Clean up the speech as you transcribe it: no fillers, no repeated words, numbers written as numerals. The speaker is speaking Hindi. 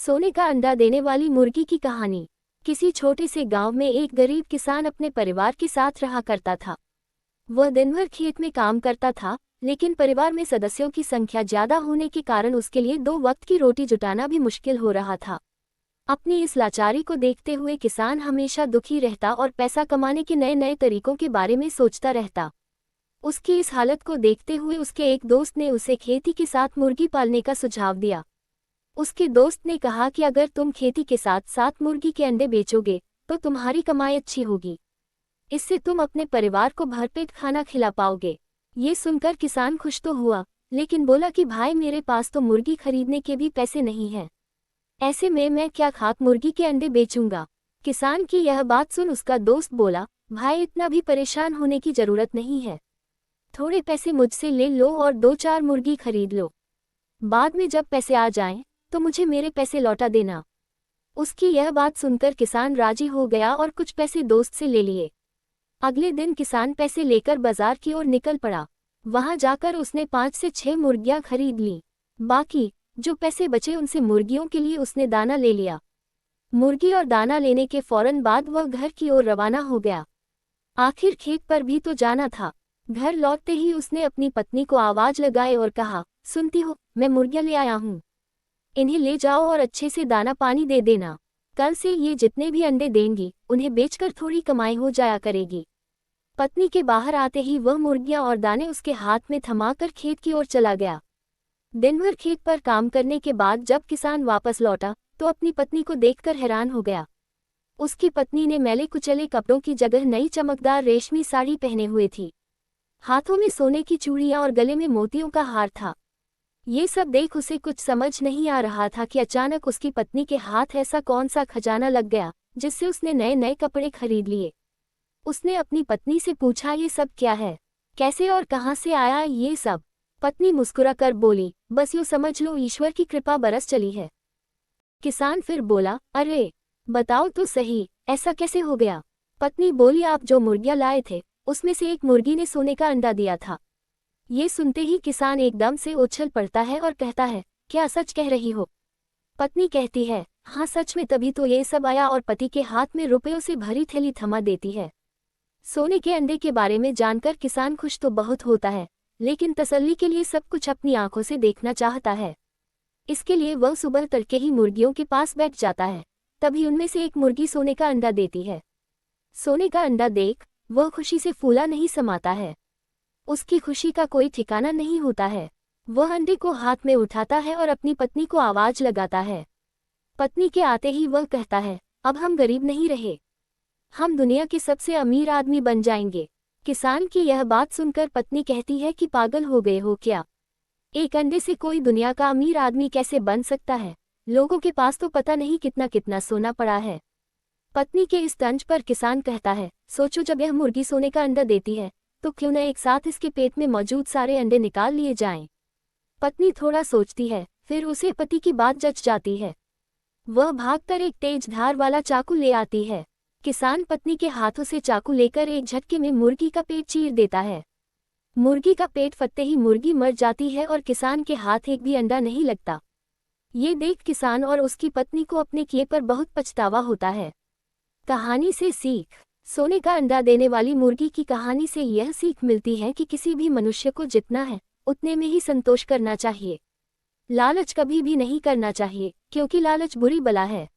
सोने का अंडा देने वाली मुर्गी की कहानी। किसी छोटे से गांव में एक गरीब किसान अपने परिवार के साथ रहा करता था। वह दिन भर खेत में काम करता था, लेकिन परिवार में सदस्यों की संख्या ज्यादा होने के कारण उसके लिए 2 वक्त की रोटी जुटाना भी मुश्किल हो रहा था। अपनी इस लाचारी को देखते हुए किसान हमेशा दुखी रहता और पैसा कमाने के नए नए तरीकों के बारे में सोचता रहता। उसकी इस हालत को देखते हुए उसके एक दोस्त ने उसे खेती के साथ मुर्गी पालने का सुझाव दिया। उसके दोस्त ने कहा कि अगर तुम खेती के साथ साथ मुर्गी के अंडे बेचोगे तो तुम्हारी कमाई अच्छी होगी। इससे तुम अपने परिवार को भरपेट खाना खिला पाओगे। ये सुनकर किसान खुश तो हुआ, लेकिन बोला कि भाई मेरे पास तो मुर्गी खरीदने के भी पैसे नहीं हैं। ऐसे में मैं क्या खाक मुर्गी के अंडे बेचूंगा। किसान की यह बात सुन उसका दोस्त बोला, भाई इतना भी परेशान होने की जरूरत नहीं है। थोड़े पैसे मुझसे ले लो और 2-4 मुर्गी खरीद लो। बाद में जब पैसे आ जाएं तो मुझे मेरे पैसे लौटा देना। उसकी यह बात सुनकर किसान राजी हो गया और कुछ पैसे दोस्त से ले लिए। अगले दिन किसान पैसे लेकर बाजार की ओर निकल पड़ा। वहां जाकर उसने 5 से 6 मुर्गियां खरीद लीं। बाकी जो पैसे बचे उनसे मुर्गियों के लिए उसने दाना ले लिया। मुर्गी और दाना लेने के फौरन बाद वह घर की ओर रवाना हो गया। आखिर खेत पर भी तो जाना था। घर लौटते ही उसने अपनी पत्नी को आवाज लगाई और कहा, सुनती हो, मैं मुर्गियां ले आया हूँ। इन्हें ले जाओ और अच्छे से दाना पानी दे देना। कल से ये जितने भी अंडे देंगी उन्हें बेचकर थोड़ी कमाई हो जाया करेगी। पत्नी के बाहर आते ही वह मुर्गियां और दाने उसके हाथ में थमाकर खेत की ओर चला गया। दिन भर खेत पर काम करने के बाद जब किसान वापस लौटा तो अपनी पत्नी को देखकर हैरान हो गया। उसकी पत्नी ने मैले कुचले कपड़ों की जगह नई चमकदार रेशमी साड़ी पहने हुए थी। हाथों में सोने की चूड़ियां और गले में मोतियों का हार था। ये सब देख उसे कुछ समझ नहीं आ रहा था कि अचानक उसकी पत्नी के हाथ ऐसा कौन सा खजाना लग गया जिससे उसने नए नए कपड़े खरीद लिए। उसने अपनी पत्नी से पूछा, ये सब क्या है, कैसे और कहाँ से आया ये सब। पत्नी मुस्कुराकर बोली, बस यूँ समझ लो ईश्वर की कृपा बरस चली है। किसान फिर बोला, अरे बताओ तो सही, ऐसा कैसे हो गया। पत्नी बोली, आप जो मुर्गियां लाए थे उसमें से एक मुर्गी ने सोने का अंडा दिया था। ये सुनते ही किसान एकदम से उछल पड़ता है और कहता है, क्या सच कह रही हो। पत्नी कहती है, हाँ सच में, तभी तो ये सब आया और पति के हाथ में रुपयों से भरी थैली थमा देती है। सोने के अंडे के बारे में जानकर किसान खुश तो बहुत होता है, लेकिन तसल्ली के लिए सब कुछ अपनी आंखों से देखना चाहता है। इसके लिए वह सुबह तड़के ही मुर्गियों के पास बैठ जाता है। तभी उनमें से एक मुर्गी सोने का अंडा देती है। सोने का अंडा देख वह खुशी से फूला नहीं समाता है। उसकी खुशी का कोई ठिकाना नहीं होता है। वह अंडे को हाथ में उठाता है और अपनी पत्नी को आवाज लगाता है। पत्नी के आते ही वह कहता है, अब हम गरीब नहीं रहे, हम दुनिया के सबसे अमीर आदमी बन जाएंगे। किसान की यह बात सुनकर पत्नी कहती है कि पागल हो गए हो क्या, एक अंडे से कोई दुनिया का अमीर आदमी कैसे बन सकता है। लोगों के पास तो पता नहीं कितना कितना सोना पड़ा है। पत्नी के इस तंज पर किसान कहता है, सोचो जब यह मुर्गी सोने का अंडा देती है तो क्यों न एक साथ इसके पेट में मौजूद सारे अंडे निकाल लिए जाएं। पत्नी थोड़ा सोचती है, फिर उसे पति की बात जच जाती है। वह भागकर एक तेज धार वाला चाकू ले आती है। किसान पत्नी के हाथों से चाकू लेकर एक झटके में मुर्गी का पेट चीर देता है। मुर्गी का पेट फटते ही मुर्गी मर जाती है और किसान के हाथ एक भी अंडा नहीं लगता। ये देख किसान और उसकी पत्नी को अपने किए पर बहुत पछतावा होता है। कहानी से सीख। सोने का अंडा देने वाली मुर्गी की कहानी से यह सीख मिलती है कि किसी भी मनुष्य को जितना है उतने में ही संतोष करना चाहिए। लालच कभी भी नहीं करना चाहिए, क्योंकि लालच बुरी बला है।